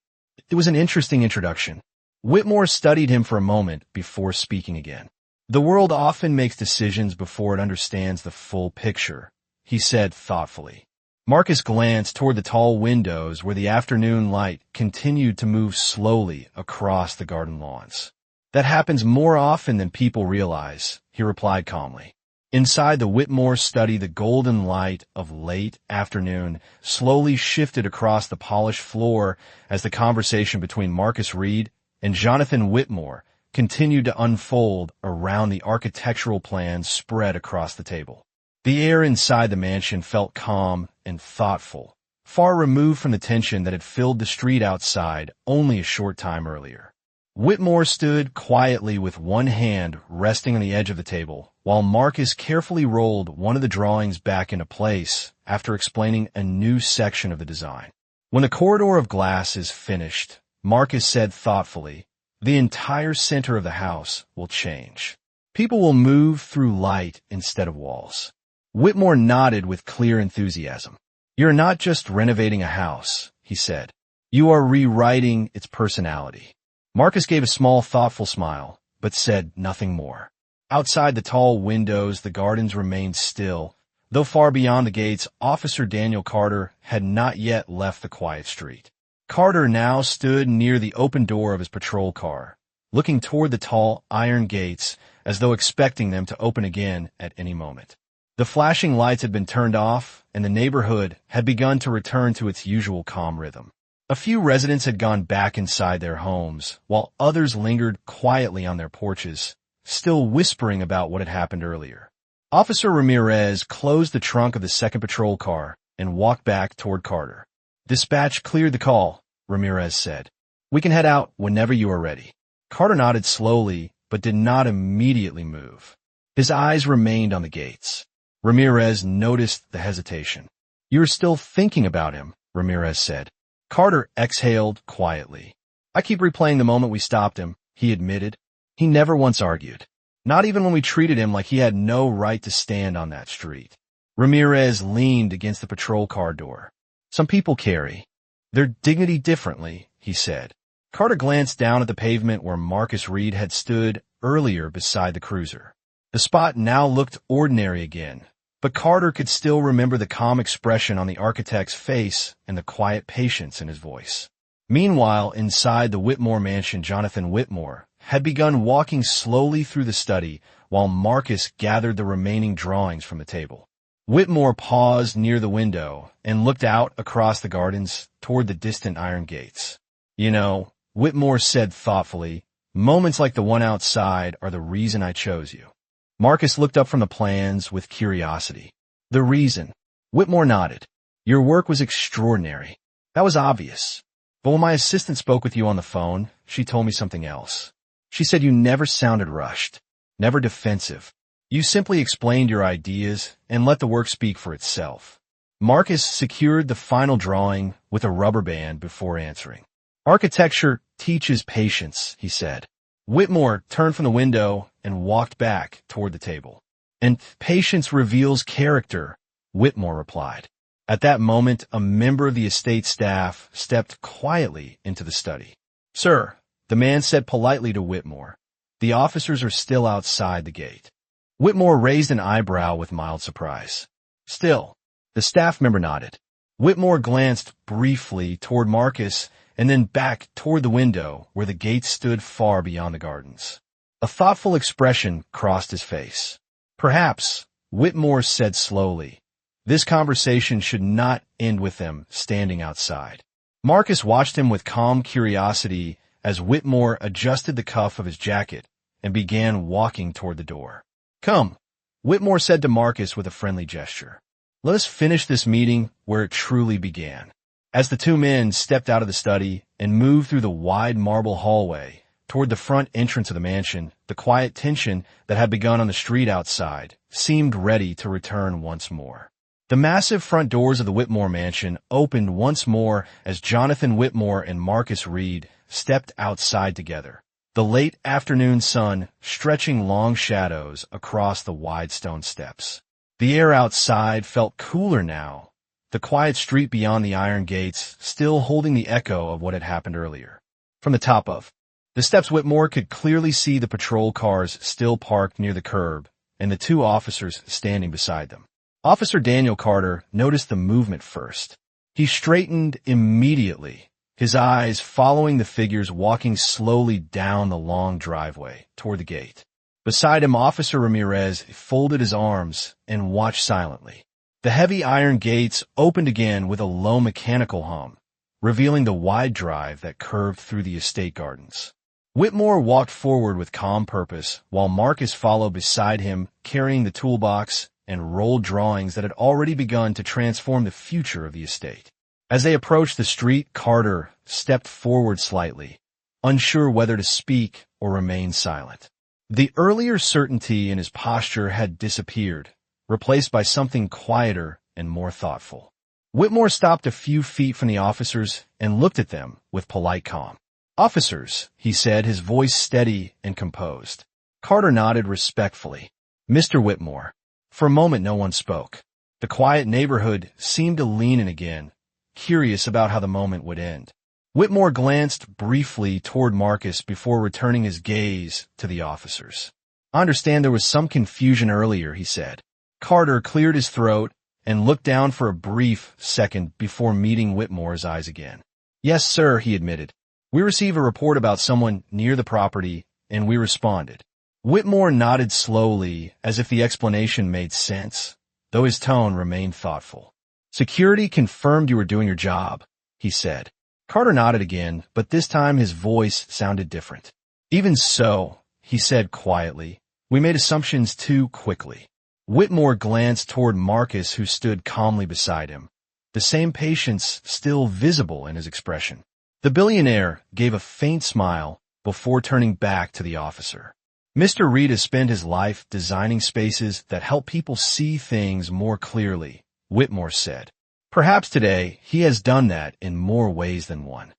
It was an interesting introduction. Whitmore studied him for a moment before speaking again. "The world often makes decisions before it understands the full picture," he said thoughtfully. Marcus glanced toward the tall windows where the afternoon light continued to move slowly across the garden lawns. "That happens more often than people realize," he replied calmly. Inside the Whitmore study, the golden light of late afternoon slowly shifted across the polished floor as the conversation between Marcus Reed and Jonathan Whitmore continued to unfold around the architectural plans spread across the table. The air inside the mansion felt calm and thoughtful, far removed from the tension that had filled the street outside only a short time earlier. Whitmore stood quietly with one hand resting on the edge of the table, while Marcus carefully rolled one of the drawings back into place after explaining a new section of the design. When the corridor of glass is finished, Marcus said thoughtfully, "The entire center of the house will change. People will move through light instead of walls." Whitmore nodded with clear enthusiasm. "You're not just renovating a house," he said. "You are rewriting its personality." Marcus gave a small, thoughtful smile, but said nothing more. Outside the tall windows, the gardens remained still, though far beyond the gates, Officer Daniel Carter had not yet left the quiet street. Carter now stood near the open door of his patrol car, looking toward the tall iron gates as though expecting them to open again at any moment. The flashing lights had been turned off, and the neighborhood had begun to return to its usual calm rhythm. A few residents had gone back inside their homes, while others lingered quietly on their porches, still whispering about what had happened earlier. Officer Ramirez closed the trunk of the second patrol car and walked back toward Carter. "Dispatch cleared the call," Ramirez said. "We can head out whenever you are ready." Carter nodded slowly, but did not immediately move. His eyes remained on the gates. Ramirez noticed the hesitation. "You're still thinking about him," Ramirez said. Carter exhaled quietly. "I keep replaying the moment we stopped him," he admitted. "He never once argued. Not even when we treated him like he had no right to stand on that street." Ramirez leaned against the patrol car door. "Some people carry their dignity differently," he said. Carter glanced down at the pavement where Marcus Reed had stood earlier beside the cruiser. The spot now looked ordinary again, but Carter could still remember the calm expression on the architect's face and the quiet patience in his voice. Meanwhile, inside the Whitmore mansion, Jonathan Whitmore had begun walking slowly through the study while Marcus gathered the remaining drawings from the table. Whitmore paused near the window and looked out across the gardens toward the distant iron gates. "You know," Whitmore said thoughtfully, "moments like the one outside are the reason I chose you." Marcus looked up from the plans with curiosity. "The reason?" Whitmore nodded. "Your work was extraordinary. That was obvious. But when my assistant spoke with you on the phone, she told me something else. She said you never sounded rushed, never defensive. You simply explained your ideas and let the work speak for itself." Marcus secured the final drawing with a rubber band before answering. "Architecture teaches patience," he said. Whitmore turned from the window and walked back toward the table. "And patience reveals character," Whitmore replied. At that moment, a member of the estate staff stepped quietly into the study. "Sir," the man said politely to Whitmore, "the officers are still outside the gate." Whitmore raised an eyebrow with mild surprise. "Still?" The staff member nodded. Whitmore glanced briefly toward Marcus and then back toward the window where the gate stood far beyond the gardens. A thoughtful expression crossed his face. "Perhaps," Whitmore said slowly, "this conversation should not end with them standing outside." Marcus watched him with calm curiosity as Whitmore adjusted the cuff of his jacket and began walking toward the door. "Come," Whitmore said to Marcus with a friendly gesture. "Let us finish this meeting where it truly began." As the two men stepped out of the study and moved through the wide marble hallway toward the front entrance of the mansion, the quiet tension that had begun on the street outside seemed ready to return once more. The massive front doors of the Whitmore mansion opened once more as Jonathan Whitmore and Marcus Reed stepped outside together, the late afternoon sun stretching long shadows across the wide stone steps. The air outside felt cooler now, the quiet street beyond the iron gates still holding the echo of what had happened earlier. From the top of the steps, Whitmore could clearly see the patrol cars still parked near the curb and the two officers standing beside them. Officer Daniel Carter noticed the movement first. He straightened immediately, his eyes following the figures walking slowly down the long driveway toward the gate. Beside him, Officer Ramirez folded his arms and watched silently. The heavy iron gates opened again with a low mechanical hum, revealing the wide drive that curved through the estate gardens. Whitmore walked forward with calm purpose, while Marcus followed beside him, carrying the toolbox and rolled drawings that had already begun to transform the future of the estate. As they approached the street, Carter stepped forward slightly, unsure whether to speak or remain silent. The earlier certainty in his posture had disappeared, replaced by something quieter and more thoughtful. Whitmore stopped a few feet from the officers and looked at them with polite calm. "Officers," he said, his voice steady and composed. Carter nodded respectfully. "Mr. Whitmore." For a moment no one spoke. The quiet neighborhood seemed to lean in again, curious about how the moment would end. Whitmore glanced briefly toward Marcus before returning his gaze to the officers. "I understand there was some confusion earlier," he said. Carter cleared his throat and looked down for a brief second before meeting Whitmore's eyes again. "Yes, sir," he admitted. "We received a report about someone near the property, and we responded." Whitmore nodded slowly, as if the explanation made sense, though his tone remained thoughtful. "Security confirmed you were doing your job," he said. Carter nodded again, but this time his voice sounded different. "Even so," he said quietly, "we made assumptions too quickly." Whitmore glanced toward Marcus, who stood calmly beside him, the same patience still visible in his expression. The billionaire gave a faint smile before turning back to the officer. "Mr. Reed has spent his life designing spaces that help people see things more clearly," Whitmore said. "Perhaps today he has done that in more ways than one."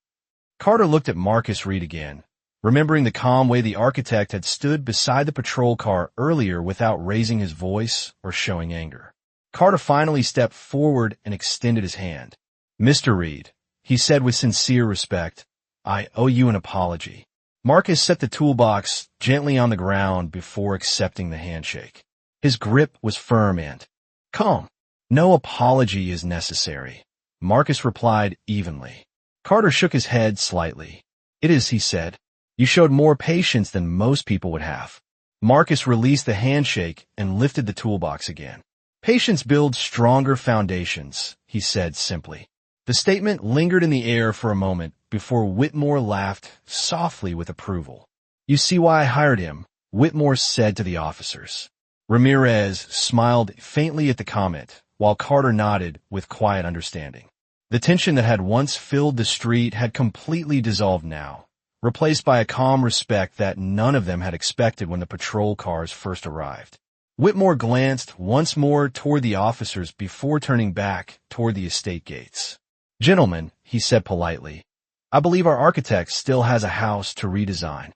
Carter looked at Marcus Reed again, remembering the calm way the architect had stood beside the patrol car earlier without raising his voice or showing anger. Carter finally stepped forward and extended his hand. "Mr. Reed," he said with sincere respect, "I owe you an apology." Marcus set the toolbox gently on the ground before accepting the handshake. His grip was firm and calm. "No apology is necessary," Marcus replied evenly. Carter shook his head slightly. "It is," he said. "You showed more patience than most people would have." Marcus released the handshake and lifted the toolbox again. "Patience builds stronger foundations," he said simply. The statement lingered in the air for a moment before Whitmore laughed softly with approval. "You see why I hired him," Whitmore said to the officers. Ramirez smiled faintly at the comment, while Carter nodded with quiet understanding. The tension that had once filled the street had completely dissolved now, replaced by a calm respect that none of them had expected when the patrol cars first arrived. Whitmore glanced once more toward the officers before turning back toward the estate gates. "Gentlemen," he said politely, "I believe our architect still has a house to redesign."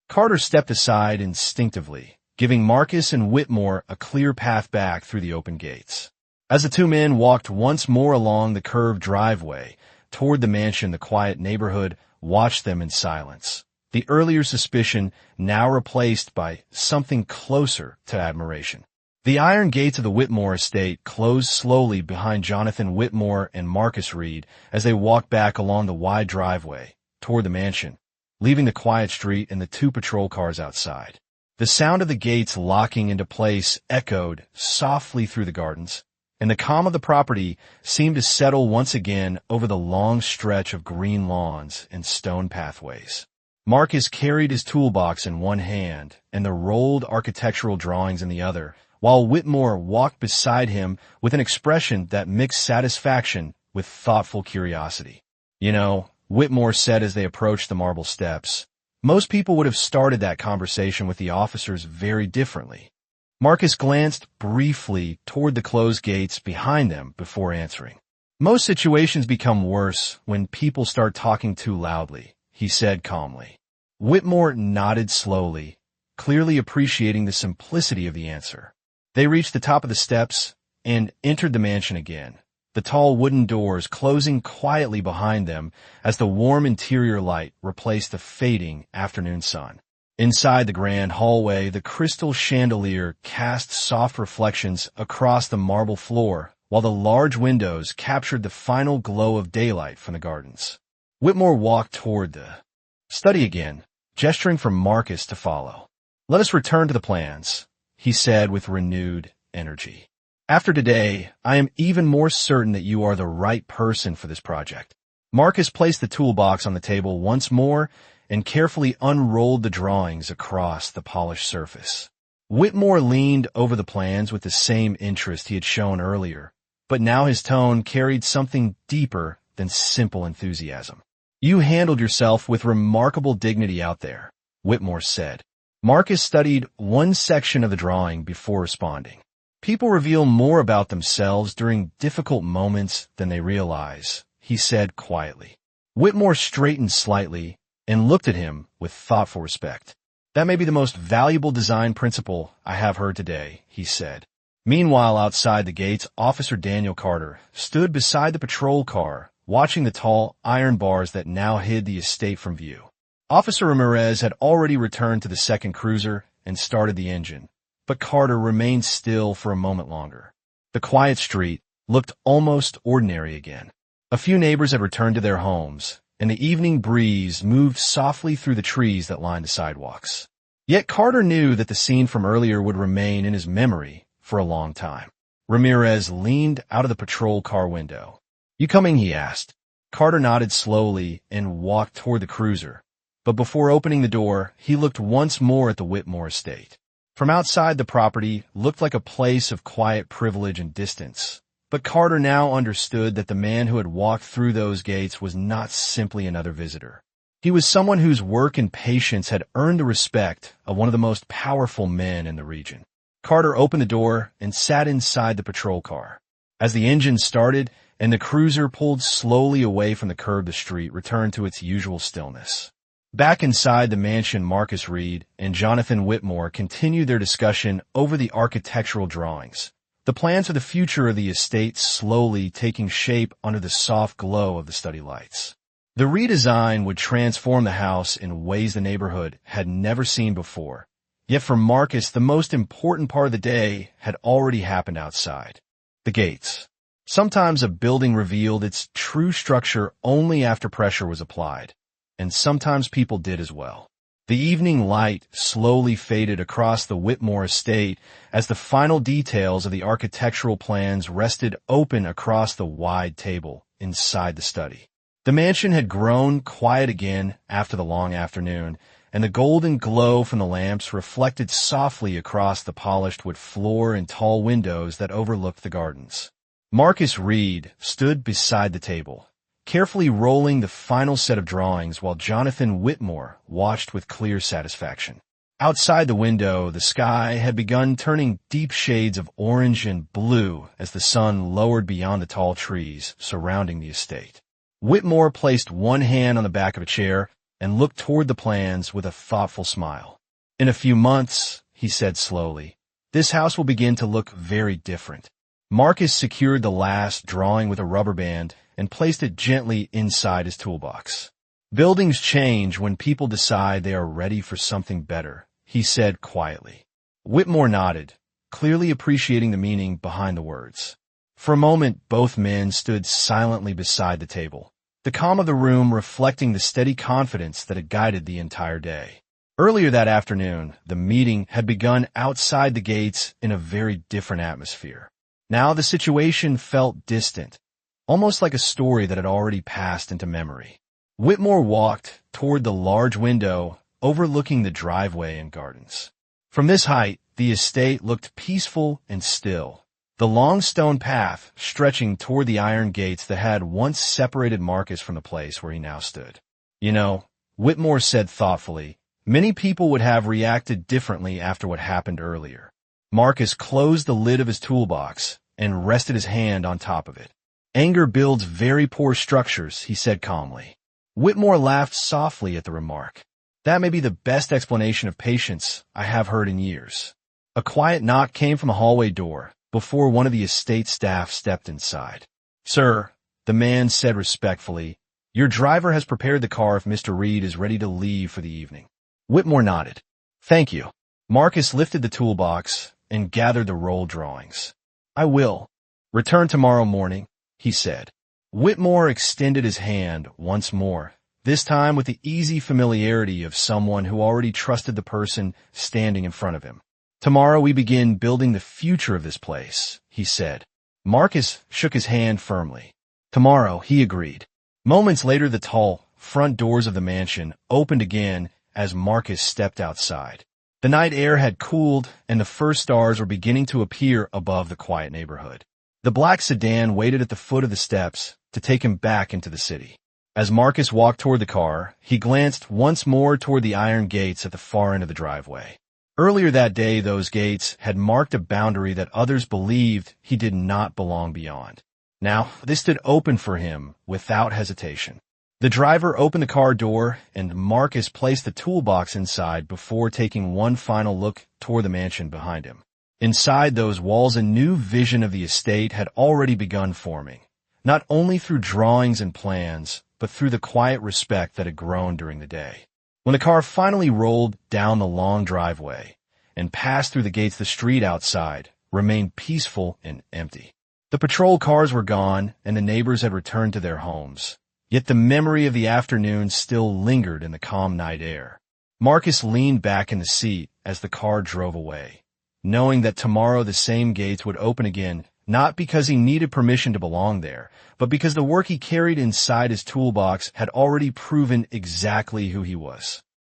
Carter stepped aside instinctively, giving Marcus and Whitmore a clear path back through the open gates. As the two men walked once more along the curved driveway toward the mansion, the quiet neighborhood watched them in silence, the earlier suspicion now replaced by something closer to admiration. The iron gates of the Whitmore estate closed slowly behind Jonathan Whitmore and Marcus Reed as they walked back along the wide driveway toward the mansion, leaving the quiet street and the two patrol cars outside. The sound of the gates locking into place echoed softly through the gardens, and the calm of the property seemed to settle once again over the long stretch of green lawns and stone pathways. Marcus carried his toolbox in one hand and the rolled architectural drawings in the other, while Whitmore walked beside him with an expression that mixed satisfaction with thoughtful curiosity. "You know," Whitmore said as they approached the marble steps, "most people would have started that conversation with the officers very differently." Marcus glanced briefly toward the closed gates behind them before answering. "Most situations become worse when people start talking too loudly," he said calmly. Whitmore nodded slowly, clearly appreciating the simplicity of the answer. They reached the top of the steps and entered the mansion again, the tall wooden doors closing quietly behind them as the warm interior light replaced the fading afternoon sun. Inside the grand hallway, the crystal chandelier cast soft reflections across the marble floor, while the large windows captured the final glow of daylight from the gardens. Whitmore walked toward the study again, gesturing for Marcus to follow. Let us return to the plans, he said with renewed energy. After today, I am even more certain that you are the right person for this project. Marcus placed the toolbox on the table once more and carefully unrolled the drawings across the polished surface. Whitmore leaned over the plans with the same interest he had shown earlier, but now his tone carried something deeper than simple enthusiasm. You handled yourself with remarkable dignity out there, Whitmore said. Marcus studied one section of the drawing before responding. People reveal more about themselves during difficult moments than they realize, he said quietly. Whitmore straightened slightly and looked at him with thoughtful respect. That may be the most valuable design principle I have heard today, he said. Meanwhile, outside the gates, Officer Daniel Carter stood beside the patrol car, watching the tall iron bars that now hid the estate from view. Officer Ramirez had already returned to the second cruiser and started the engine, but Carter remained still for a moment longer. The quiet street looked almost ordinary again. A few neighbors had returned to their homes, and the evening breeze moved softly through the trees that lined the sidewalks. Yet Carter knew that the scene from earlier would remain in his memory for a long time. Ramirez leaned out of the patrol car window. "You coming?" he asked. Carter nodded slowly and walked toward the cruiser, but before opening the door, he looked once more at the Whitmore estate. From outside, the property looked like a place of quiet privilege and distance. But Carter now understood that the man who had walked through those gates was not simply another visitor. He was someone whose work and patience had earned the respect of one of the most powerful men in the region. Carter opened the door and sat inside the patrol car. As the engine started and the cruiser pulled slowly away from the curb, the street returned to its usual stillness. Back inside the mansion, Marcus Reed and Jonathan Whitmore continued their discussion over the architectural drawings. The plans for the future of the estate slowly taking shape under the soft glow of the study lights. The redesign would transform the house in ways the neighborhood had never seen before. Yet for Marcus, the most important part of the day had already happened outside. The gates. Sometimes a building revealed its true structure only after pressure was applied, and sometimes people did as well. The evening light slowly faded across the Whitmore estate as the final details of the architectural plans rested open across the wide table inside the study. The mansion had grown quiet again after the long afternoon, and the golden glow from the lamps reflected softly across the polished wood floor and tall windows that overlooked the gardens. Marcus Reed stood beside the table, carefully rolling the final set of drawings while Jonathan Whitmore watched with clear satisfaction. Outside the window, the sky had begun turning deep shades of orange and blue as the sun lowered beyond the tall trees surrounding the estate. Whitmore placed one hand on the back of a chair and looked toward the plans with a thoughtful smile. "In a few months," he said slowly, "this house will begin to look very different." Marcus secured the last drawing with a rubber band and placed it gently inside his toolbox. "Buildings change when people decide they are ready for something better," he said quietly. Whitmore nodded, clearly appreciating the meaning behind the words. For a moment, both men stood silently beside the table, the calm of the room reflecting the steady confidence that had guided the entire day. Earlier that afternoon, the meeting had begun outside the gates in a very different atmosphere. Now the situation felt distant, almost like a story that had already passed into memory. Whitmore walked toward the large window overlooking the driveway and gardens. From this height, the estate looked peaceful and still, the long stone path stretching toward the iron gates that had once separated Marcus from the place where he now stood. "You know," Whitmore said thoughtfully, "many people would have reacted differently after what happened earlier." Marcus closed the lid of his toolbox and rested his hand on top of it. "Anger builds very poor structures," he said calmly. Whitmore laughed softly at the remark. "That may be the best explanation of patience I have heard in years." A quiet knock came from the hallway door before one of the estate staff stepped inside. "Sir," the man said respectfully, "your driver has prepared the car if Mr. Reed is ready to leave for the evening." Whitmore nodded. "Thank you." Marcus lifted the toolbox and gathered the roll drawings. "I will return tomorrow morning," he said. Whitmore extended his hand once more, this time with the easy familiarity of someone who already trusted the person standing in front of him. "Tomorrow we begin building the future of this place," he said. Marcus shook his hand firmly. "Tomorrow," he agreed. Moments later, the tall front doors of the mansion opened again as Marcus stepped outside. The night air had cooled, and the first stars were beginning to appear above the quiet neighborhood. The black sedan waited at the foot of the steps to take him back into the city. As Marcus walked toward the car, he glanced once more toward the iron gates at the far end of the driveway. Earlier that day, those gates had marked a boundary that others believed he did not belong beyond. Now, they stood open for him without hesitation. The driver opened the car door, and Marcus placed the toolbox inside before taking one final look toward the mansion behind him. Inside those walls, a new vision of the estate had already begun forming, not only through drawings and plans, but through the quiet respect that had grown during the day. When the car finally rolled down the long driveway and passed through the gates, the street outside remained peaceful and empty. The patrol cars were gone, and the neighbors had returned to their homes. Yet the memory of the afternoon still lingered in the calm night air. Marcus leaned back in the seat as the car drove away, knowing that tomorrow the same gates would open again, not because he needed permission to belong there, but because the work he carried inside his toolbox had already proven exactly who he was.